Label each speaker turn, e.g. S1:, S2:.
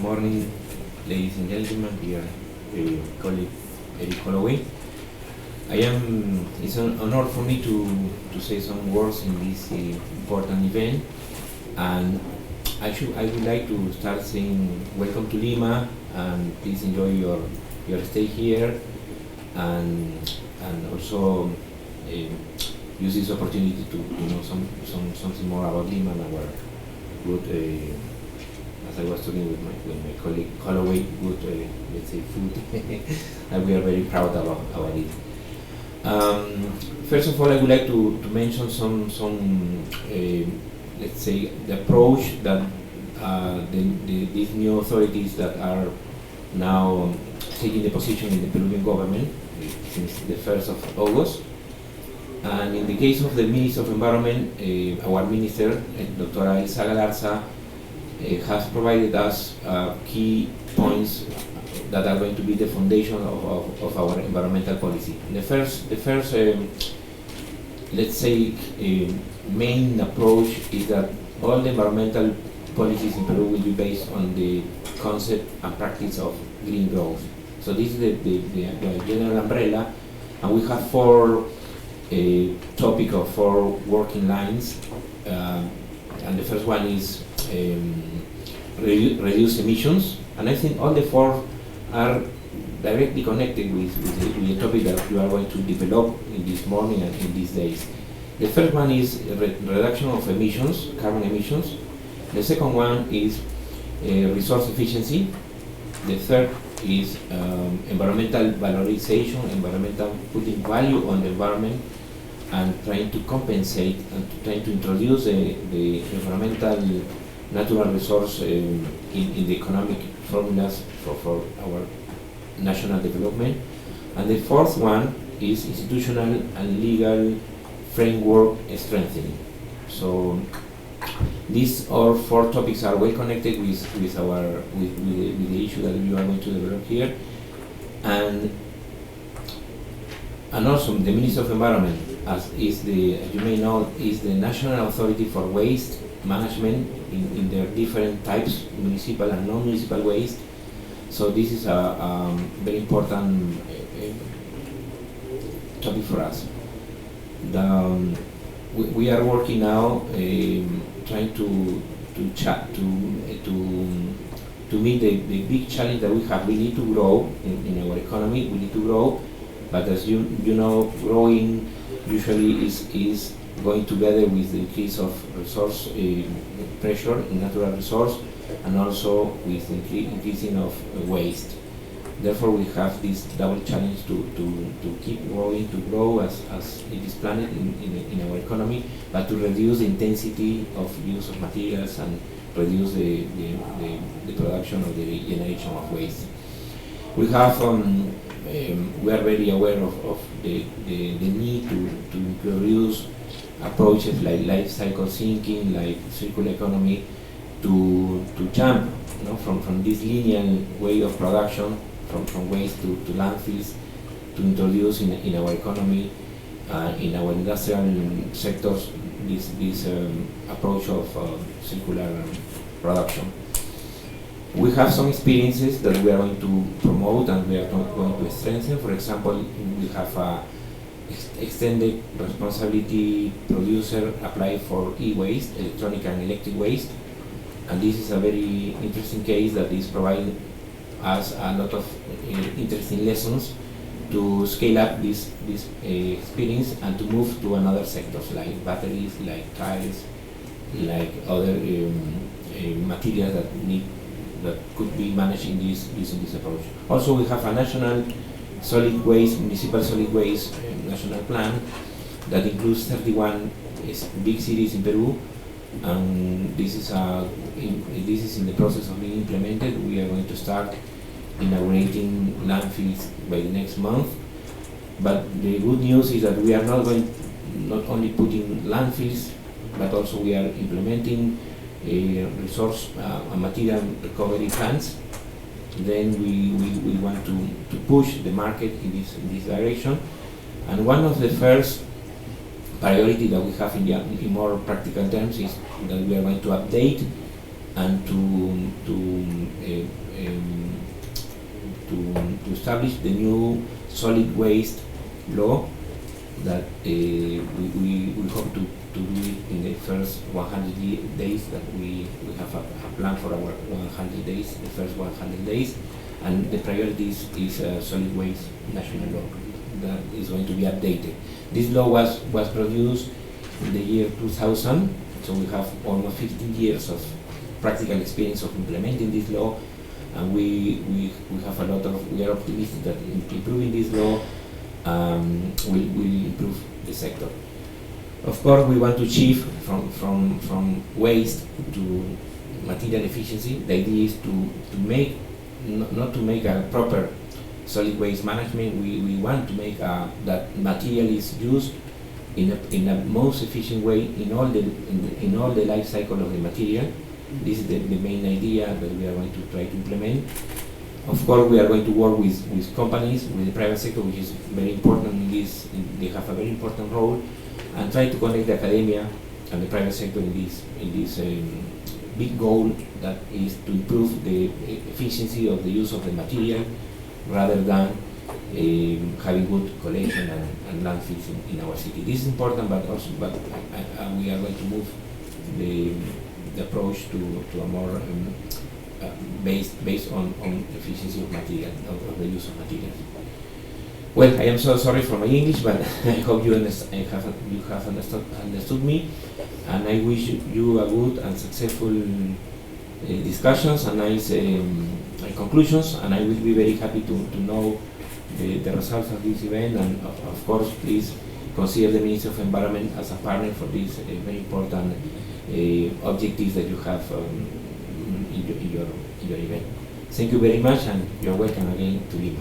S1: morning, ladies and gentlemen, dear colleague Eric Holloway. It's an honor for me to say some words in this important event, and I would like to start saying welcome to Lima, and please enjoy your stay here, and also use this opportunity to know something more about Lima and our good, as I was talking with my colleague Holloway, good let's say food, and we are very proud about it. First of all, I would like to mention some let's say the approach that these new authorities that are now taking the position in the Peruvian government since the 1st of August. And in the case of the Minister of Environment, our Minister, Dr. Elsa Galarza, has provided us key points that are going to be the foundation of our environmental policy. The first let's say, main approach is that all the environmental policies in Peru will be based on the concept and practice of green growth. So this is the general umbrella, and we have four working lines, and the first one is reduce emissions, and I think all the four are directly connected with the topic that you are going to develop in this morning and in these days. The first one is reduction of emissions, carbon emissions. The second one is resource efficiency. The third is environmental valorization, putting value on the environment and trying to compensate and trying to introduce the environmental natural resource in the economic formulas for our national development. And the fourth one is institutional and legal framework strengthening. So these all four topics are well connected with the issue that we are going to develop here, and also the Minister of Environment, as you may know, is the national authority for waste management in their different types, municipal and non-municipal waste. So this is a very important topic for us. We are working now trying to meet the big challenge that we have. We need to grow in our economy. We need to grow, but as you know, growing usually is going together with the increase of resource pressure in natural resource, and also with the increasing of waste. Therefore, we have this double challenge to keep growing, to grow as it is planned in our economy, but to reduce the intensity of use of materials and reduce the production or the generation of waste. We have we are very aware of the need to introduce approaches like life cycle thinking, like circular economy, to jump from this linear way of production, from waste to landfills, to introduce in our economy, in our industrial sectors, this approach of circular production. We have some experiences that we are going to promote and we are going to strengthen. For example, we have a extended responsibility producer applied for e-waste, electronic and electric waste, and this is a very interesting case that is providing us a lot of interesting lessons to scale up this experience and to move to another sectors like batteries, like tires, like other materials that could be managed in this approach. Also, we have a national solid waste, municipal solid waste national plan that includes 31 big cities in Peru, and this is in the process of being implemented. We are going to start inaugurating landfills by the next month. But the good news is that we are not only putting landfills, but also we are implementing resource and material recovery plans. Then we want to push the market in this direction. And one of the first priority that we have in more practical terms is that we are going to update and to establish the new solid waste law that we hope to do it in the first 100 days. That we have a plan for our 100 days, the first 100 days, and the priority is solid waste national law that is going to be updated. This law was produced in the year 2000, so we have almost 15 years of practical experience of implementing this law, and we have a lot of, we are optimistic that improving this law will improve the sector. Of course, we want to achieve from waste to material efficiency. The idea is to make, not to make a proper solid waste management. We want to make that material is used in a most efficient way in all the life cycle of the material. This is the main idea that we are going to try to implement. Of course, we are going to work with companies, with the private sector, which is very important in this. They have a very important role, and try to connect the academia and the private sector in this big goal that is to improve the efficiency of the use of the material, rather than having good collection and landfills in our city. This is important, but also we are going to move the approach to a more based on efficiency of material, of the use of materials. Well, I am so sorry for my English, but I hope you have understood me, and I wish you a good and successful discussions and nice conclusions, and I will be very happy to know the results of this event, and of course, please consider the Ministry of Environment as a partner for these very important objectives that you have in your event. Thank you very much, and you're welcome again to Lima.